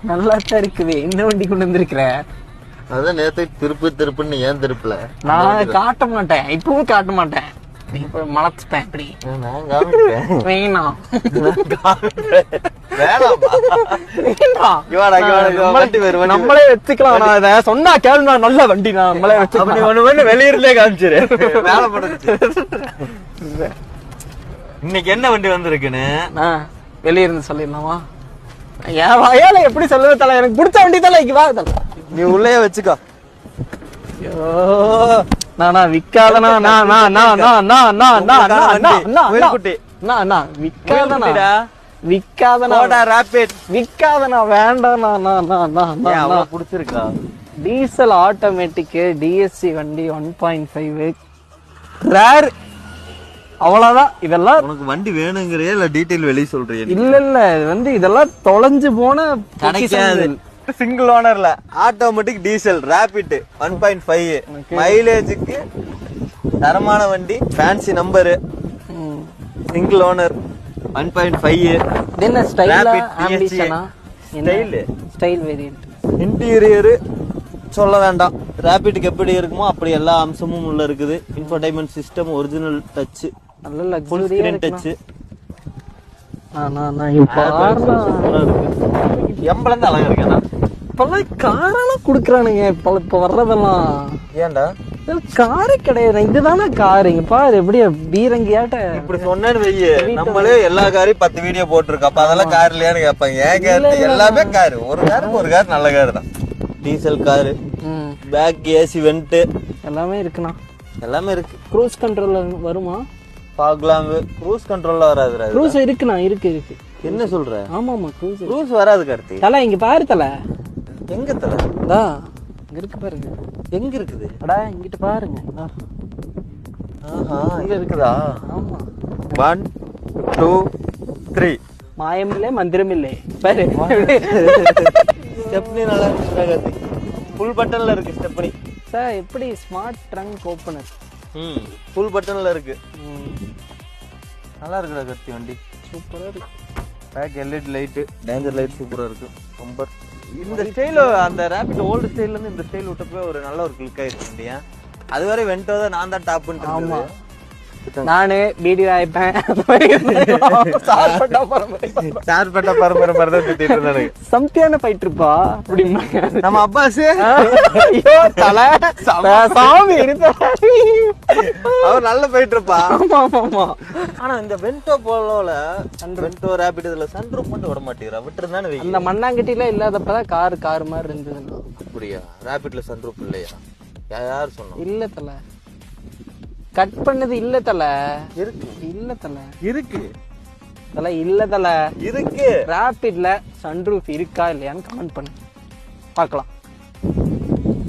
நல்லா தான் இருக்குது. என்ன வண்டி கொண்டு வந்திருக்கிற? அதான் நேத்து திருப்புன்னு ஏன் திருப்பல? நான் காட்ட மாட்டேன், இப்பவும் காட்ட மாட்டேன். இப்ப மலச்சுட்டேன். இப்படி நான் காமிப்பேன். வேணாம் நம்மளே வச்சுக்கலாம். நான் இதை சொன்னா கேள்வி, நல்ல வண்டி நம்மளே வச்சு வெளியிருந்தே காமிச்சிரு. வேலை படுச்சு. இன்னைக்கு என்ன வண்டி வந்திருக்குன்னு வெளியிருந்து சொல்லிடலாமா? என் வயல எப்படி சொல்லுவே தலை, எனக்கு பிடிச்ச வண்டி தலை. இங்க வா தலை, நீ உள்ளே வச்சுக்கோ. நானா விக்காதனா? விக்காதனா வேண்டாம். புடிச்சிருக்கா? டீசல் ஆட்டோமேட்டிக் டிஎஸ்சி வண்டி 1.5 ரேர். அவ்வளவுதான். இதெல்லாம் உனக்கு வண்டி வேணுங்கிறியா இல்ல டீடைல் வெளிய சொல்றியா? இல்ல இது இதெல்லாம் தொலைஞ்சு போன கிடைக்காது. சிங்கிள் ஓனர்ல ஆட்டோமேட்டிக் டீசல் ரேபிட் 1.5 மைலேஜுக்கு தரமான வண்டி. Fancy number, single owner 1.5. என்ன ஸ்டைலா ஆம்பிஷனா? Style variant. இன்டீரியர் சொல்ல வேண்டாம். ரேபிட்க்கு எப்படி இருக்குமோ அப்படி எல்லா அம்சமும் உள்ள இருக்குது. இன்ஃபோடைன்மென்ட் சிஸ்டம் ஒரிஜினல் டச், நல்ல ஃபுல் ஸ்கிரீன் டச். எம்பளந்து அழகா இருக்கா? இப்பெல்லாம் காரெல்லாம் குடுக்கறானுங்க. இப்ப வர்றதெல்லாம் ஏன்டா காரே கிடையாது. இதுதானே காரு. இங்க பாரு எப்படி பீரங்கியாட்ட. இப்படி சொன்னேன்னு வெய்ய, நம்மளே எல்லா காரையும் 10 வீடியோ போட்டிருக்கோம். அப்ப அதெல்லாம் கார் இல்லையான்னு கேட்பாங்க. ஏன் கார்? எல்லாமே காரு. ஒரு கார் நல்ல கார் தான். Diesel car, back AC vent எல்லாமே இருக்குண்ணா. எல்லாமே இருக்கு. க்ரூஸ் கண்ட்ரோல்ல வருமா? பார்க்கலாம். க்ரூஸ் கண்ட்ரோல்ல வராதுடா. க்ரூஸ் இருக்குண்ணா. இருக்கு. என்ன சொல்ற? ஆமாமா, க்ரூஸ் வராது கார்த்தி. தல இங்க பாரு தல. எங்க தல? டா இங்க இருக்கு பாருங்க. எங்க இருக்குது? அடா இங்கிட்ட பாருங்க. ஆஹா, இங்க இருக்குதா? ஆமா. 1 2 3 மாயமில்லை மந்திரமில்லை பாரு. ஸ்டெப்னி நல்லா இருக்கு கார்த்தி. ஃபுல் பட்டன்ல இருக்கு ஸ்டெப்னி. சார் எப்படி ஸ்மார்ட் ட்ரங்க் ஓபனர். ஃபுல் பட்டன்ல இருக்கு. நல்லா இருக்குடா கார்த்தி வண்டி. சூப்பரா இருக்கு. Back LED light, danger light சூப்பரா இருக்கு. பம்பர் இந்த ஸ்டைல், அந்த ரேபிட் ஓல்டு ஸ்டைல்ல இருந்து இந்த ஸ்டைல் விட்டப்போ ஒரு நல்ல ஒரு கிளிக் ஆயிருக்கு இல்லையா? அது வரை வெண்டோ தான் நான் தான் டாப்னு. ஆமா, நானு வீடியோ ஆயிப்பேன். சார்பட்ட பரம்பரை மாதிரி தான் திட்டிட்டு இருந்தாரு. சம்தியான ஃபைட் இருப்பா அப்படிமா நம்ம அப்பாஸ். ஐயோ தலை சாமி அவர் நல்ல ஃபைட் இருப்பா. ஆமா ஆமா. ஆனா இந்த வெண்டோ போலோல வெண்டோ ரேபிட் இதுல சன்ரூஃப் மட்டும் விட மாட்டேங்கிறா. விட்டுருந்தானே வை. அந்த மண்ணாங்கட்டில இல்லாதப்பதான் கார் மாதிரி இருந்தது. அப்படியா? ரேபிட்ல சன்ரூஃப் இல்லையா? யார் சொன்னா? இல்ல தல, கட் பண்ணது இல்ல தல. இருக்கு. இல்ல தல, இருக்கு தல. இல்ல தல, இருக்கு. ரேபிட்ல சன்ரூஃப் இருக்கா இல்லையான்னு கமெண்ட் பண்ணு பார்க்கலாம்.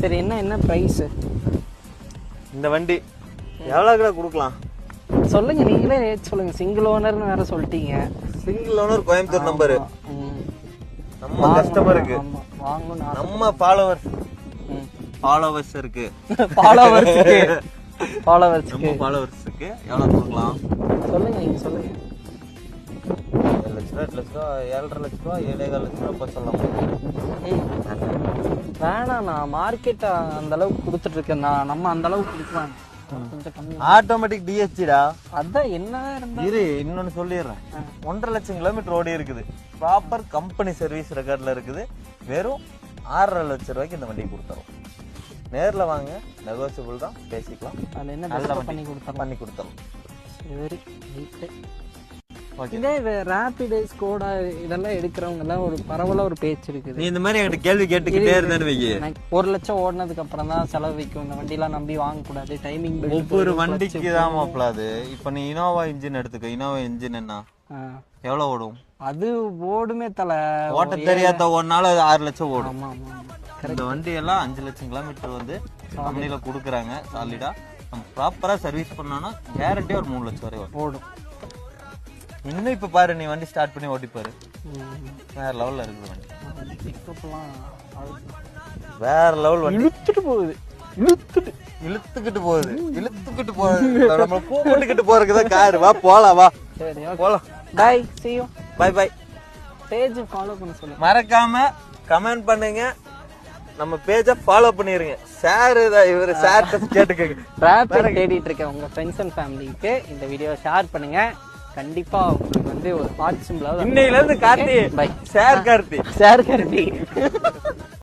சரி, என்ன பிரைஸ் இந்த வண்டி? எவ்வளவு கொடுக்கலாம் சொல்லுங்க. நீங்களே ரேட் சொல்லுங்க. சிங்கிள் ஓனர்னு வேற சொல்லிட்டீங்க. Single owner Coimbatore number. நம்ம கஸ்டமருக்கு வாங்கணும். நம்ம ஃபாலோவர்ஸ் இருக்கு. ஃபாலோவர்ஸ்க்கு எவ்வளவு கொடுக்கலாம் சொல்லுங்க. நீங்க சொல்லுங்க. 7 லட்சம், 8 லட்சம், 7.5 லட்சம், 7.25 லட்சம் சொல்லலாம். வேணாம், நான் மார்க்கெட் அந்த அளவுக்கு கொடுத்துட்டு இருக்கேன். நம்ம அந்த அளவுக்கு கொடுக்கலாம். கொஞ்சம் கம்மி. ஆட்டோமேட்டிக் டிஎஸ்சிடா. அதான் என்ன இருந்தா இரு, இன்னொன்னு சொல்லிடுறேன். 1.5 லட்சம் கிலோமீட்டர் ஓடி இருக்குது. ப்ராப்பர் கம்பெனி சர்வீஸ் ரெக்கார்ட்ல இருக்குது. வெறும் 6.5 லட்சம் ரூபாய்க்கு இந்த வண்டியை கொடுத்துரும். நேர்ல வாங்க, நெகோசியபிள் தான், பேசிக்கலாம். அதுல என்ன பண்ணி கொடுத்தோம். சரி, இதே ரேபிட் ஸ்கோடா இதெல்லாம் எடுக்கிறவங்க எல்லாம் ஒரு பரவலா ஒரு பேச்சு இருக்குது. நீ இந்த மாதிரி என்கிட்ட கேள்வி கேட்டுக்கிட்டே இருந்தானு வையே. 1 லட்சம் ஓடினதுக்கு அப்புறம் தான் செலவு வைக்கும். இந்த வண்டி எல்லாம் நம்பி வாங்க கூடாது. டைமிங் ஒவ்வொரு வண்டிக்கு தான் மாப்ளாது. இப்ப நீ இனோவா இன்ஜின் எடுத்துக்க. இனோவா இன்ஜின் என்ன எவ்வளவு ஓடும்? அது ஓடுமே தல. ஓட்ட தெரியாத ஒன்னால 6 லட்சம் ஓடும். ஆமா ஆமா. இந்த வண்டி எல்லாம் 5 லட்சம் கிலோமீட்டர் வந்து கம்பெனில கொடுக்குறாங்க. சாலிடா நம்ம ப்ராப்பரா சர்வீஸ் பண்ணோம்னா கேரண்டியா ஒரு 3 லட்சம் வரை ஓடும். இன்னும் இப்ப பாரு, நீ வண்டி ஸ்டார்ட் பண்ணி ஓட்டி பாரு. வேற லெவல்ல இருக்குது வண்டி. வேற லெவல் வண்டி. இழுத்துட்டு போகுது. நம்ம கூப்பிட்டுக்கிட்டு போறதுக்குதான் காரு. வா போலாம், வா. சரி, போலாம். Bye, see you. Bye bye. Page follow பண்ண சொல்லுங்க. மறக்காம கமெண்ட் பண்ணுங்க, நம்ம பேஜை ஃபாலோ பண்ணிருங்க. ஷேர் இவர் ஷேர் கேட்டுக்கங்க. டிராபிக் தேடிட்டு இருக்க உங்க ஃப்ரெண்ட்ஸ் அண்ட் ஃபேமிலிக்கு இந்த வீடியோவை ஷேர் பண்ணுங்க. கண்டிப்பா உங்களுக்கு வந்து ஒரு ஹார்ட் சிம்பிளாவது இன்னையில இருந்து Karthi by share Karthi share Karthi